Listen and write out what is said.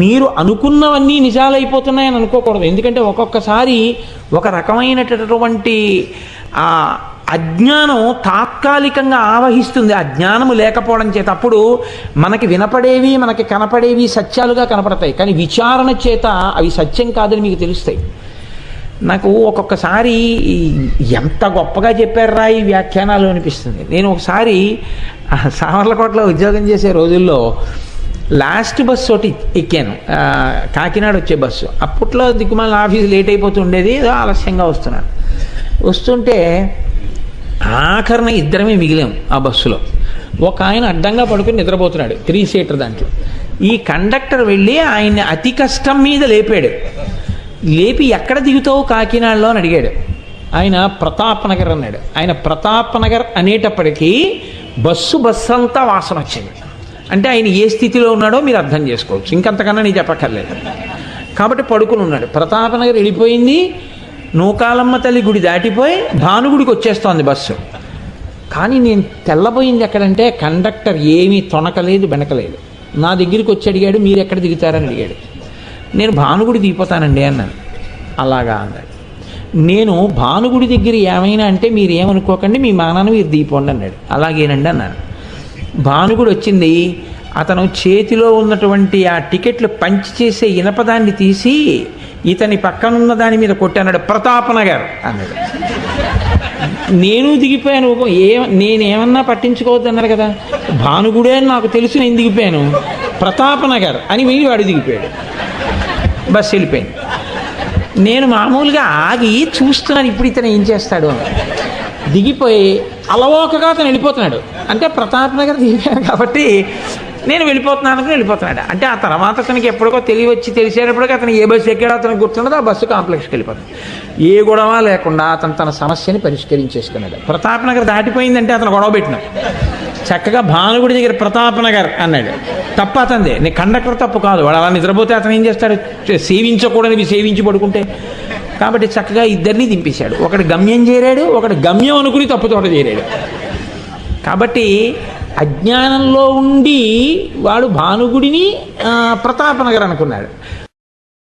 మీరు అనుకున్నవన్నీ నిజాలైపోతున్నాయని అనుకోకూడదు. ఎందుకంటే ఒక్కొక్కసారి ఒక రకమైనటువంటి ఆ అజ్ఞానం తాత్కాలికంగా ఆవహిస్తుంది, ఆ జ్ఞానము లేకపోవడం చేత. అప్పుడు మనకి వినపడేవి మనకి కనపడేవి సత్యాలుగా కనపడతాయి, కానీ విచారణ చేత అవి సత్యం కాదని మీకు తెలుస్తాయి. నాకు ఒక్కొక్కసారి ఎంత గొప్పగా చెప్పారా ఈ వ్యాఖ్యానాలు అనిపిస్తుంది. నేను ఒకసారి సామర్లకోటలో ఉద్యోగం చేసే రోజుల్లో లాస్ట్ బస్సు ఒకటి ఎక్కాను, కాకినాడ వచ్చే బస్సు. అప్పట్లో దిక్కుమాల ఆఫీస్ లేట్ అయిపోతుండేది, ఆలస్యంగా వస్తున్నాను. వస్తుంటే ఆఖరణ ఇద్దరమే మిగిలాం ఆ బస్సులో. ఒక ఆయన అడ్డంగా పడుకుని నిద్రపోతున్నాడు 3 సీటర్ దాంట్లో. ఈ కండక్టర్ వెళ్ళి ఆయన్ని అతి కష్టం మీద లేపాడు. లేపి ఎక్కడ దిగుతావు కాకినాడలో అని అడిగాడు. ఆయన ప్రతాప్ నగర్ అన్నాడు. ఆయన ప్రతాప్ నగర్ అనేటప్పటికీ బస్సు అంతా వాసన వచ్చింది. అంటే ఆయన ఏ స్థితిలో ఉన్నాడో మీరు అర్థం చేసుకోవచ్చు, ఇంకంతకన్నా నేను చెప్పక్కర్లేదు. కాబట్టి పడుకుని ఉన్నాడు. ప్రతాప్ నగర్ వెళ్ళిపోయింది, నూకాలమ్మ తల్లి గుడి దాటిపోయి భానుగుడికి వచ్చేస్తోంది బస్సు. కానీ నేను తెల్లబోయింది ఎక్కడంటే కండక్టర్ ఏమీ తొణకలేదు బెనకలేదు. నా దగ్గరికి వచ్చి అడిగాడు, మీరు ఎక్కడ దిగుతారని అడిగాడు. నేను భానుగుడి దిగిపోతానండి అన్నాను. అలాగా అన్నాడు. నేను భానుగుడి దగ్గర ఏమైనా అంటే మీరు ఏమనుకోకండి, మీ మానాన్ని మీరు దిగిపోండి అన్నాడు. అలాగేనండి అన్నాను. భానుగుడి వచ్చింది. అతను చేతిలో ఉన్నటువంటి ఆ టికెట్లు పంచి చేసే ఇనపదాన్ని తీసి ఇతని పక్కనున్న దాని మీద కొట్టన్నాడు. ప్రతాప్ నగర్ అన్నాడు. నేను దిగిపోయాను. నేనేమన్నా పట్టించుకోవద్దు అన్నారు కదా, భానుగుడే అని నాకు తెలుసు, నేను దిగిపోయాను. ప్రతాప్ నగర్ అని వెళ్ళి వాడు దిగిపోయాడు. బస్సు వెళ్ళిపోయింది. నేను మామూలుగా ఆగి చూస్తున్నాను ఇప్పుడు ఇతను ఏం చేస్తాడు అని. దిగిపోయి అలవోకగా అతను వెళ్ళిపోతున్నాడు. అంటే ప్రతాప్ నగర్ దిగిపోయాను కాబట్టి నేను వెళ్ళిపోతున్నాను వెళ్ళిపోతున్నాడు. అంటే ఆ తర్వాత అతనికి ఎప్పటికో తెలిసేటప్పటికీ అతను ఏ బస్సు ఎక్కాడో అతనికి గుర్తుండదు, ఆ బస్సు కాంప్లెక్స్కి వెళ్ళిపోతుంది. ఏ గొడవ లేకుండా అతను తన సమస్యని పరిష్కరించేసుకున్నాడు. ప్రతాప్ నగర్ దాటిపోయిందంటే అతను గొడవ పెట్టినాడు. చక్కగా భానుగుడి దగ్గర ప్రతాప్ నగర్ అన్నాడు. తప్ప అతనిదే, నీ కండక్టర్ తప్పు కాదు. వాడు అలా నిద్రపోతే అతను ఏం చేస్తాడు, సేవించకూడనివి సేవించి పడుకుంటే. కాబట్టి చక్కగా ఇద్దరిని దింపేశాడు. ఒకటి గమ్యం చేరాడు, ఒకటి గమ్యం అనుకుని తప్పుతోట చేరాడు. కాబట్టి అజ్ఞానంలో ఉండి వాడు భానుగుడిని ప్రతాపనగర్ అనుకున్నాడు.